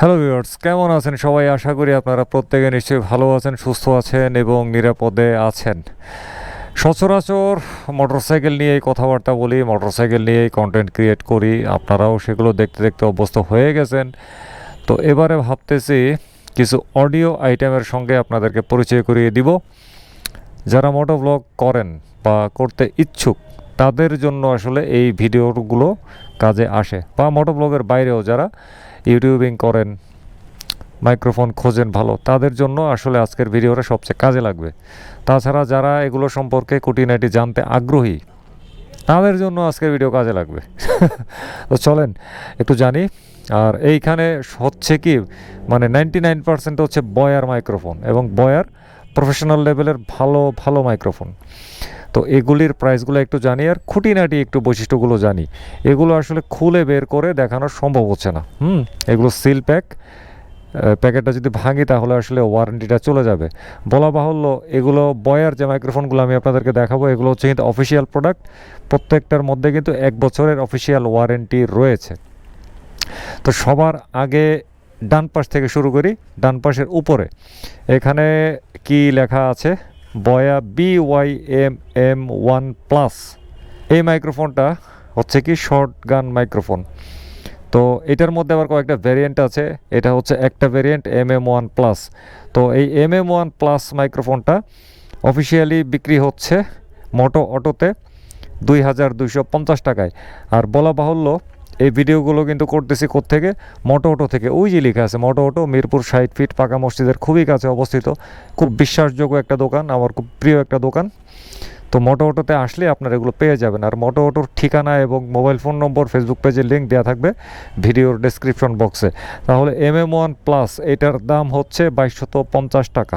Hello viewers, কেমন আছেন সবাই? আশা করি আপনারা প্রত্যেকে নিশ্চয়ই ভালো আছেন, সুস্থ আছেন এবং নিরাপদে আছেন। সচরাচর মোটরসাইকেল নিয়েই কথাবার্তা বলি, মোটরসাইকেল নিয়েই কন্টেন্ট ক্রিয়েট করি। আপনারাও সেগুলো দেখতে দেখতে অভ্যস্ত হয়ে গেছেন। তো এবারে ভাবতেছি কিছু অডিও আইটেমের সঙ্গে আপনাদেরকে পরিচয় করিয়ে দিব। যারা মোটো ব্লগ করেন বা করতে ইচ্ছুক তাদের জন্য আসলে এই ভিডিওগুলো কাজে আসে, বা মোটো ব্লগের বাইরেও যারা ইউটিউবিং করেন, মাইক্রোফোন খোঁজেন ভালো, তাদের জন্য আসলে আজকের ভিডিওটা সবচেয়ে কাজে লাগবে। তাছাড়া যারা এগুলো সম্পর্কে খুঁটিনাটি জানতে আগ্রহী তাদের জন্য আজকের ভিডিও কাজে লাগবে। তো চলেন একটু জানি। আর এইখানে হচ্ছে কি, মানে 99% হচ্ছে বয়ার মাইক্রোফোন এবং বয়ার প্রফেশনাল লেভেলের ভালো ভালো মাইক্রোফোন। তো এগুলির প্রাইসগুলো একটু জানি আর খুঁটিনাটি একটু বৈশিষ্ট্যগুলো জানি। এগুলো আসলে খুলে বের করে দেখানো সম্ভব হচ্ছে না। এগুলো সিল প্যাকেটটা যদি ভাঙি তাহলে আসলে ওয়ারেন্টিটা চলে যাবে। বলা বাহুল্য, এগুলো বয়ার যে মাইক্রোফোনগুলো আমি আপনাদেরকে দেখাবো এগুলো হচ্ছে কিন্তু অফিসিয়াল প্রোডাক্ট। প্রত্যেকটার মধ্যে কিন্তু 1 বছরের অফিসিয়াল ওয়ারেন্টি রয়েছে। তো সবার আগে ডান পাশ থেকে শুরু করি। ডান পাশের উপরে এখানে কি লেখা আছে? বয়া BY-M1DM। এই মাইক্রোফোনটা হচ্ছে কি শর্ট গান মাইক্রোফোন। তো এটার মধ্যে আবার কয়েকটা ভ্যারিয়েন্ট আছে। এটা হচ্ছে একটা ভ্যারিয়েন্ট MM1+। তো এই MM1+ মাইক্রোফোনটা অফিসিয়ালি বিক্রি হচ্ছে MotoAutoতে 2250 টাকায়। আর বলা বাহুল্য, এই ভিডিওগুলো কিন্তু করতেছি কোত্থেকে? MotoAuto থেকে। ওই যে লেখা আছে MotoAuto, মিরপুর 60 ফিট পাকা মসজিদের খুবই কাছে অবস্থিত। খুব বিশ্বাসযোগ্য একটা দোকান, আমার খুব প্রিয় একটা দোকান। তো MotoAutoতে আসলে আপনারা এগুলো পেয়ে যাবেন। আর MotoAutoর ঠিকানা এবং মোবাইল ফোন নম্বর, ফেসবুক পেজের লিঙ্ক দেওয়া থাকবে ভিডিওর ডেসক্রিপশন বক্সে। তাহলে MM1+, এটার দাম হচ্ছে 2250 টাকা।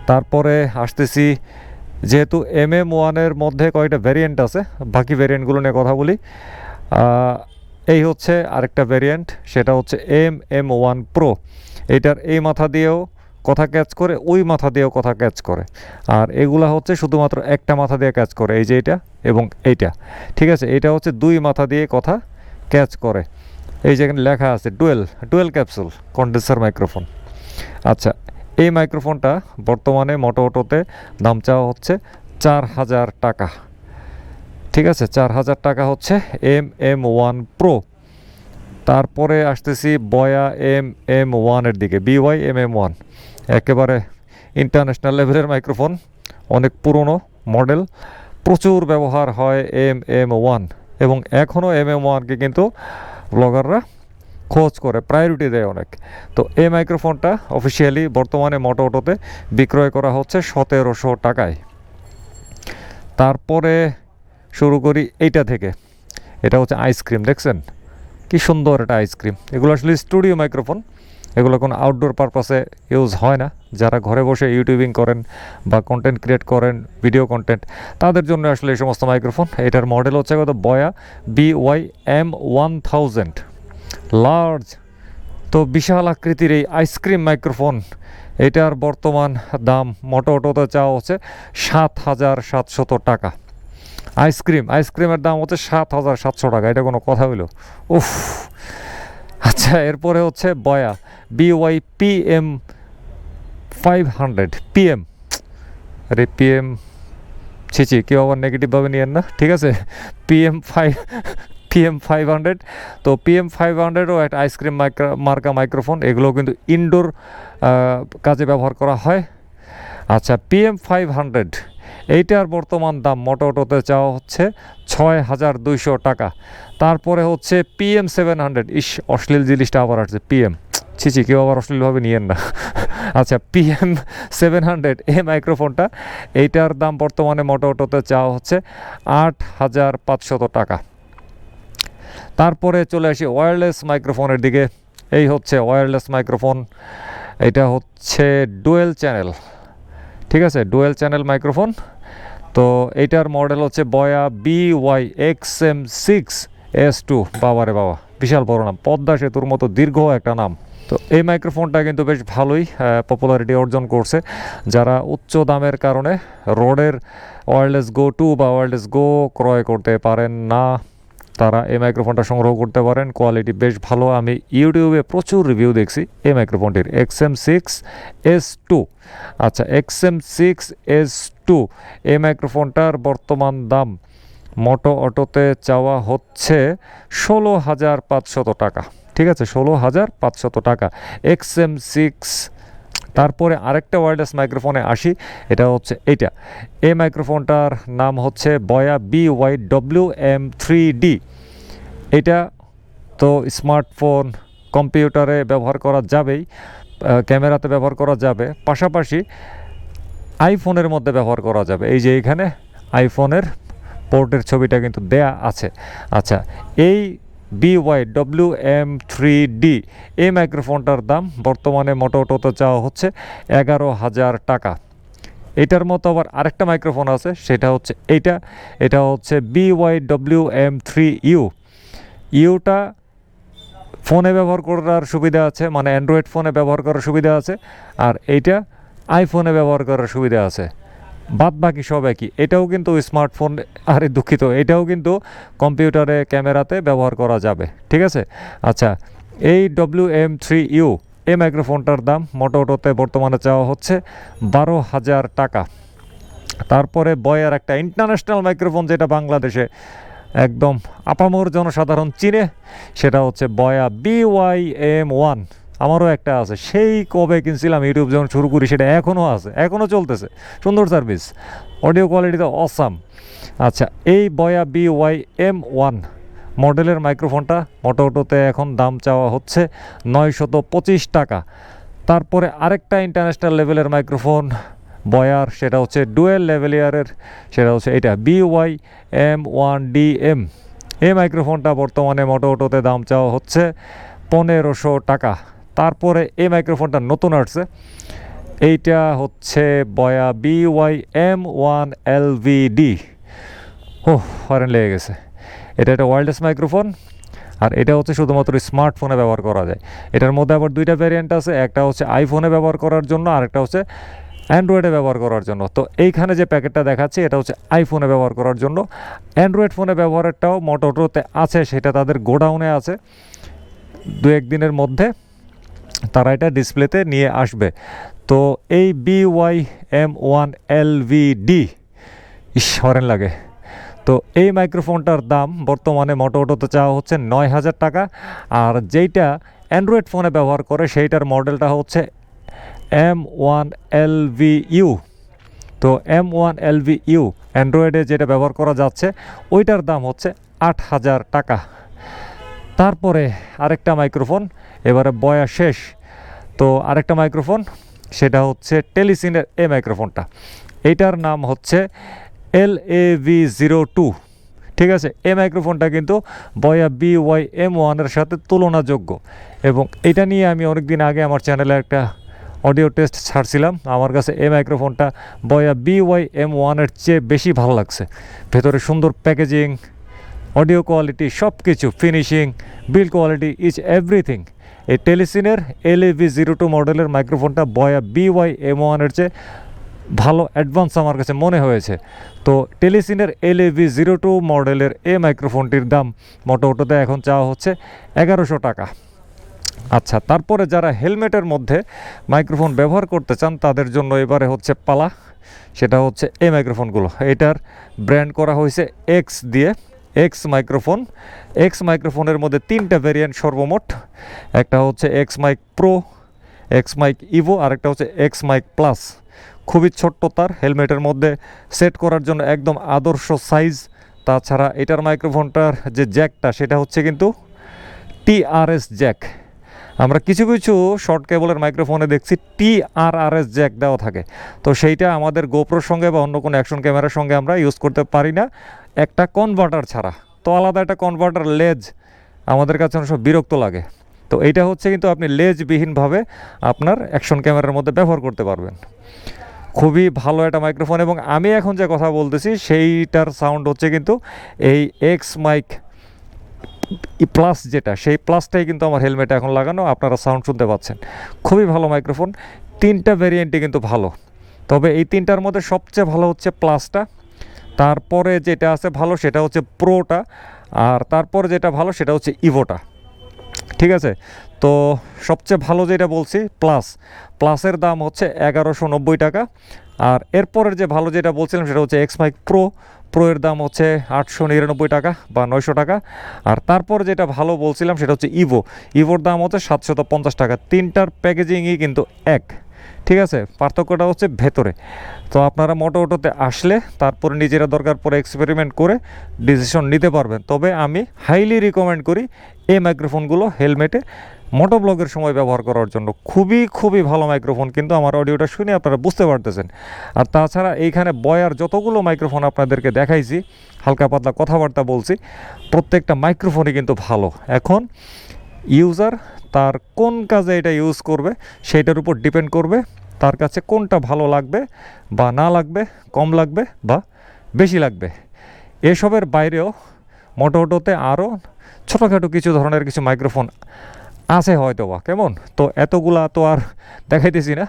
তারপরে আসতেছি, যেহেতু MM1-এর মধ্যে কয়েকটা ভ্যারিয়েন্ট আছে, বাকি ভ্যারিয়েন্টগুলো নিয়ে কথা বলি। এই হচ্ছে আরেকটা ভ্যারিয়েন্ট, সেটা হচ্ছে MM1 Pro। এটার এই মাথা দিয়েও কথা ক্যাচ করে, ওই মাথা দিয়েও কথা ক্যাচ করে। আর এগুলা হচ্ছে শুধুমাত্র একটা মাথা দিয়ে ক্যাচ করে, এই যে এটা এবং এইটা। ঠিক আছে, এটা হচ্ছে 2 মাথা দিয়ে কথা ক্যাচ করে। এই যেখানে লেখা আছে ডুয়েল ক্যাপসুল কন্ডেন্সার মাইক্রোফোন। আচ্ছা, এই মাইক্রোফোনটা বর্তমানে MotoAutoতে দাম চাওয়া হচ্ছে 4000 টাকা। ঠিক আছে, 4000 টাকা হচ্ছে MM1 Pro। তারপরে আসতেছি বয়া MM1-এর দিকে, BY-M1। একেবারে ইন্টারন্যাশনাল লেভেলের মাইক্রোফোন, অনেক পুরনো মডেল, প্রচুর ব্যবহার হয় MM1। এবং এখনও MM1-কে কিন্তু ব্লগাররা খোঁজ করে, প্রায়োরিটি দেয় অনেক। তো এই মাইক্রোফোনটা অফিসিয়ালি বর্তমানে MotoAutoতে বিক্রয় করা হচ্ছে 1700 টাকায়। তারপরে শুরু করি এইটা থেকে। এটা হচ্ছে আইসক্রিম, দেখছেন কি সুন্দর এটা আইসক্রিম। এগুলো আসলে স্টুডিও মাইক্রোফোন, এগুলো কোনো আউটডোর পারপাসে ইউজ হয় না। যারা ঘরে বসে ইউটিউবিং করেন বা কন্টেন্ট ক্রিয়েট করেন, ভিডিও কন্টেন্ট, তাদের জন্য আসলে এই সমস্ত মাইক্রোফোন। এটার মডেল হচ্ছে কত? বয়া BY-M1000 লার্জ। তো বিশাল আকৃতির এই আইসক্রিম মাইক্রোফোন, এটার বর্তমান দাম MotoAutoতে চাওয়া হচ্ছে 7700 টাকা। আইসক্রিমের দাম হচ্ছে 7700 টাকা। এটা কোনো কথা হইল? উফ। আচ্ছা, এরপরে হচ্ছে বয়া BY-PM500 আরে PM, ছিচি, কেউ আবার নেগেটিভভাবে নিয়েন না, ঠিক আছে? PM500। তো PM500ও একটা আইসক্রিম মার্কা মাইক্রোফোন। এগুলো কিন্তু ইনডোর কাজে ব্যবহার করা হয়। আচ্ছা, PM500 এইটার বর্তমান দাম MotoAutoতে চাওয়া হচ্ছে 6200 টাকা। তারপরে হচ্ছে PM700। অশ্লীল জিনিসটা আবার আসছে, PM, ছিচি, কেউ আবার অশ্লীলভাবে নিয়েন না। আচ্ছা, PM700 এই মাইক্রোফোনটা, এইটার দাম বর্তমানে MotoAutoতে চাওয়া হচ্ছে 8500 টাকা। তারপরে চলে আসি ওয়্যারলেস মাইক্রোফোনের দিকে। এই হচ্ছে ওয়্যারলেস মাইক্রোফোন। এটা হচ্ছে ডুয়েল চ্যানেল, ঠিক আছে, ডুয়েল চ্যানেল মাইক্রোফোন। তো এইটার মডেল হচ্ছে বয়া BY-XM6S2। বাবারে বাবা, বিশাল বড় নাম, পদ্মা সেতুর মতো দীর্ঘ একটা নাম। তো এই মাইক্রোফোনটা কিন্তু বেশ ভালোই পপুলারিটি অর্জন করছে। যারা উচ্চ দামের কারণে রোডের ওয়্যারলেস গো 2 বা ওয়্যারলেস গো ক্রয় করতে পারেন না, তারা এই মাইক্রোফোনটা সংগ্রহ করতে পারেন। কোয়ালিটি বেশ ভালো, আমি ইউটিউবে প্রচুর রিভিউ দেখছি এই মাইক্রোফোনটির। XM6S2, আচ্ছা XM6S2 এই মাইক্রোফোনটার বর্তমান দাম MotoAutoতে চাওয়া হচ্ছে 16,500 টাকা। ঠিক আছে, 16,500 টাকা XM6। তারপরে আরেকটা ওয়্যারলেস মাইক্রোফোনে আসি, এটা হচ্ছে এইটা। এই মাইক্রোফোনটার নাম হচ্ছে Boya BY-M1DM। এটা তো স্মার্টফোন, কম্পিউটারে ব্যবহার করা যাবেই, ক্যামেরাতে ব্যবহার করা যাবে, পাশাপাশি আইফোনের মধ্যে ব্যবহার করা যাবে। এই যে এখানে আইফোনের পোর্টের ছবিটা কিন্তু দেয়া আছে। আচ্ছা, এই BY-M1DM এই মাইক্রোফোনটার দাম বর্তমানে MotoAutoতে চাওয়া হচ্ছে 11,000 টাকা। এটার মতো আবার আরেকটা মাইক্রোফোন আছে, সেটা হচ্ছে এইটা। এটা হচ্ছে BY-M3U। ইউটা ফোনে ব্যবহার করার সুবিধা আছে, মানে অ্যান্ড্রয়েড ফোনে ব্যবহার করার সুবিধা আছে, আর এইটা আইফোনে ব্যবহার করার সুবিধা আছে। বাদ বাকি সব একই। এটাও কিন্তু স্মার্টফোন, আরে দুঃখিত, এটাও কিন্তু কম্পিউটারে, ক্যামেরাতে ব্যবহার করা যাবে। ঠিক আছে, আচ্ছা এই WM3U এই মাইক্রোফোনটার দাম MotoAutoতে বর্তমানে চাওয়া হচ্ছে 12,000 টাকা। তারপরে বয়ার একটা ইন্টারন্যাশনাল মাইক্রোফোন, যেটা বাংলাদেশে একদম আপামর জনসাধারণ চিনে, সেটা হচ্ছে Boya BY-M1। আমারও একটা আছে, সেই কবে কিনছিলাম, ইউটিউব যখন শুরু করি, সেটা এখনও আছে, এখনও চলতেছে, সুন্দর সার্ভিস, অডিও কোয়ালিটি তো অসাম। আচ্ছা, এই Boya BY-M1 মডেলের মাইক্রোফোনটা MotoAutoতে এখন দাম চাওয়া হচ্ছে 925 টাকা। তারপরে আরেকটা ইন্টারন্যাশনাল লেভেলের মাইক্রোফোন বয়ার, সেটা হচ্ছে ডুয়েল লেভেলিয়ারের, সেটা হচ্ছে এটা BY-M1DM। এই মাইক্রোফোনটা বর্তমানে MotoAutoতে দাম চাওয়া হচ্ছে 1500 টাকা। তারপরে এই মাইক্রোফোনটা নতুন আসছে, এইটা হচ্ছে Boya BY-M1LVD। হরেন লেগে গেছে। এটা একটা ওয়্যারলেস মাইক্রোফোন, আর এটা হচ্ছে শুধুমাত্র স্মার্টফোনে ব্যবহার করা যায়। এটার মধ্যে আবার দুইটা ভ্যারিয়েন্ট আছে, একটা হচ্ছে আইফোনে ব্যবহার করার জন্য, আর একটা হচ্ছে অ্যান্ড্রয়েডে ব্যবহার করার জন্য। তো এইখানে যে প্যাকেটটা দেখাচ্ছি, এটা হচ্ছে আইফোনে ব্যবহার করার জন্য। অ্যান্ড্রয়েড ফোনে ব্যবহারেরটাও MotoAutoতে আছে, সেটা তাদের গোডাউনে আছে। 2-1 দিনের মধ্যে তারা এটা ডিসপ্লেতে নিয়ে আসবে। তো এই BY-M1LVD, হরেন লাগে। তো এই মাইক্রোফোনটার দাম বর্তমানে MotoAutoতে চাওয়া হচ্ছে 9,000 টাকা। আর যেইটা অ্যান্ড্রয়েড ফোনে ব্যবহার করে, সেইটার মডেলটা হচ্ছে M1LVU। তো M1LVU অ্যান্ড্রয়েডে যেটা ব্যবহার করা যাচ্ছে, ওইটার দাম হচ্ছে 8,000 টাকা। তারপরে আরেকটা মাইক্রোফোন, এবারে বয়া শেষ। তো আরেকটা মাইক্রোফোন, সেটা হচ্ছে টেলিসিনের এই মাইক্রোফোনটা। এইটার নাম হচ্ছে LAV02। ঠিক আছে, এই মাইক্রোফোনটা কিন্তু Boya BY-M1 সাথে তুলনাযোগ্য, এবং এটা নিয়ে আমি অনেক দিন আগে আমার চ্যানেলে একটা অডিও টেস্ট ছাড়ছিলাম। আমার কাছে এই মাইক্রোফোনটা Boya BY-M1 চেয়ে বেশি ভালো লাগছে। ভেতরে সুন্দর প্যাকেজিং, অডিও কোয়ালিটি, সব কিছু, finishing, build quality, is everything. এই টেলিসিনের LAV02 মডেলের মাইক্রোফোনটা Boya BY-M1 চেয়ে ভালো অ্যাডভান্স আমার কাছে মনে হয়েছে। তো টেলিসিনের LAV02 মডেলের এই মাইক্রোফোনটির দাম MotoAutoতে এখন চাওয়া হচ্ছে 1100 টাকা। আচ্ছা, তারপরে যারা হেলমেটের মধ্যে মাইক্রোফোন ব্যবহার করতে চান, তাদের জন্য এবারে হচ্ছে পালা। সেটা হচ্ছে এই মাইক্রোফোনগুলো। এটার ব্র্যান্ড করা হয়েছে এক্স দিয়ে, এক্স মাইক্রোফোন। এক্স মাইক্রোফোনের মধ্যে 3টা ভ্যারিয়েন্ট সর্বমোট। একটা হচ্ছে X mic pro, X mic evo, আর একটা হচ্ছে এক্স মাইক প্লাস। খুবই ছোট্ট তার, হেলমেটের মধ্যে সেট করার জন্য একদম আদর্শ সাইজ। তাছাড়া এটার মাইক্রোফোনটার যে জ্যাকটা, সেটা হচ্ছে কিন্তু TRS জ্যাক। আমরা কিছু কিছু শর্ট কেবলের মাইক্রোফোনে দেখছি TRRS জ্যাক দেওয়া থাকে। তো সেইটা আমাদের গোপ্রোর সঙ্গে বা অন্য কোনো অ্যাকশন ক্যামেরার সঙ্গে আমরা ইউজ করতে পারি না একটা কনভার্টার ছাড়া। তো আলাদা একটা কনভার্টার লেজ আমাদের কাছে অনেক সব বিরক্ত লাগে। তো এইটা হচ্ছে কিন্তু আপনি লেজবিহীনভাবে আপনার অ্যাকশন ক্যামেরার মধ্যে ব্যবহার করতে পারবেন। খুবই ভালো একটা মাইক্রোফোন, এবং আমি এখন যে কথা বলতেছি সেইটার সাউন্ড হচ্ছে কিন্তু এই এক্স মাইক প্লাস, যেটা সেই প্লাসটাই কিন্তু আমার হেলমেটে এখন লাগানো, আপনারা সাউন্ড শুনতে পাচ্ছেন। খুবই ভালো মাইক্রোফোন। 3টা ভ্যারিয়েন্টই কিন্তু ভালো, তবে এই 3টার মধ্যে সবচেয়ে ভালো হচ্ছে প্লাসটা। তারপরে যেটা আছে ভালো, সেটা হচ্ছে প্রোটা। আর তারপর যেটা ভালো সেটা হচ্ছে ইভোটা, ঠিক আছে। তো সবচেয়ে ভালো যেটা বলছি প্লাসের দাম হচ্ছে 1190 টাকা। আর এরপরের যে ভালো যেটা বলছিলাম সেটা হচ্ছে এক্স মাইক প্রো এর দাম হচ্ছে 899 টাকা বা 900 টাকা। আর তারপর যেটা ভালো বলছিলাম সেটা হচ্ছে ইভোর দাম হচ্ছে 750 টাকা। তিনটার প্যাকেজিংই কিন্তু এক, ঠিক আছে, পার্থক্যটা হচ্ছে ভেতরে। তো আপনারা মোটোতে আসলে তারপরে নিজেরা দরকার পরে এক্সপেরিমেন্ট করে ডিসিশন নিতে পারবেন। তবে আমি হাইলি রিকমেন্ড করি এই মাইক্রোফোনগুলো হেলমেটে মোটো ব্লগের সময় ব্যবহার করার জন্য। খুবই ভালো মাইক্রোফোন, কিন্তু আমার অডিওটা শুনে আপনারা বুঝতে পারতেছেন। আর তাছাড়া এইখানে বয়ার যতগুলো মাইক্রোফোন আপনাদেরকে দেখাইছি, হালকা পাতলা কথাবার্তা বলছি, প্রত্যেকটা মাইক্রোফোনই কিন্তু ভালো। এখন ইউজার তার কোন কাজে এটা ইউজ করবে সেইটার উপর ডিপেন্ড করবে, তার কাছে কোনটা ভালো লাগবে বা না লাগবে, কম লাগবে বা বেশি লাগবে। এসবের বাইরেও মোটোতে আরও ছোটোখাটো কিছু ধরনের কিছু মাইক্রোফোন আছে হয়তো বা, কেমন, তো এতগুলা তো আর দেখাইতেছি না।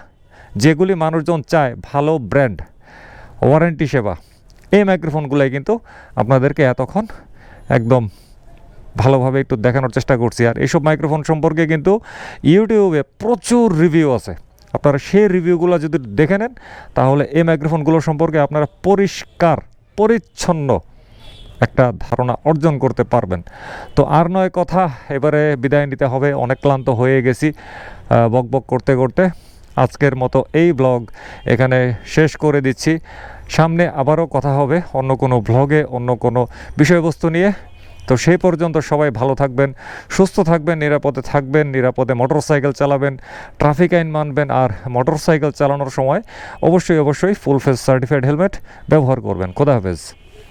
যেগুলি মানুষজন চায় ভালো ব্র্যান্ড, ওয়ারেন্টি সেবা, এই মাইক্রোফোনগুলাই কিন্তু আপনাদেরকে এতক্ষণ একদম ভালোভাবে একটু দেখানোর চেষ্টা করছি। আর এইসব মাইক্রোফোন সম্পর্কে কিন্তু ইউটিউবে প্রচুর রিভিউ আছে, আপনারা সেই রিভিউগুলো যদি দেখে নেন তাহলে এই মাইক্রোফোনগুলো সম্পর্কে আপনারা পরিষ্কার পরিচ্ছন্ন একটা ধারণা অর্জন করতে পারবেন। তো আর নয় কথা, এবারে বিদায় নিতে হবে, অনেক ক্লান্ত হয়ে গেছি বকবক করতে করতে। আজকের মতো এই ব্লগ এখানে শেষ করে দিচ্ছি। সামনে আবারও কথা হবে অন্য কোনো ব্লগে, অন্য কোনো বিষয়বস্তু নিয়ে। তো সেই পর্যন্ত সবাই ভালো থাকবেন, সুস্থ থাকবেন, নিরাপদে থাকবেন, নিরাপদে মোটরসাইকেল চালাবেন, ট্রাফিক আইন মানবেন। আর মোটরসাইকেল চালানোর সময় অবশ্যই ফুল ফেস সার্টিফাইড হেলমেট ব্যবহার করবেন। খোদা হাফেজ।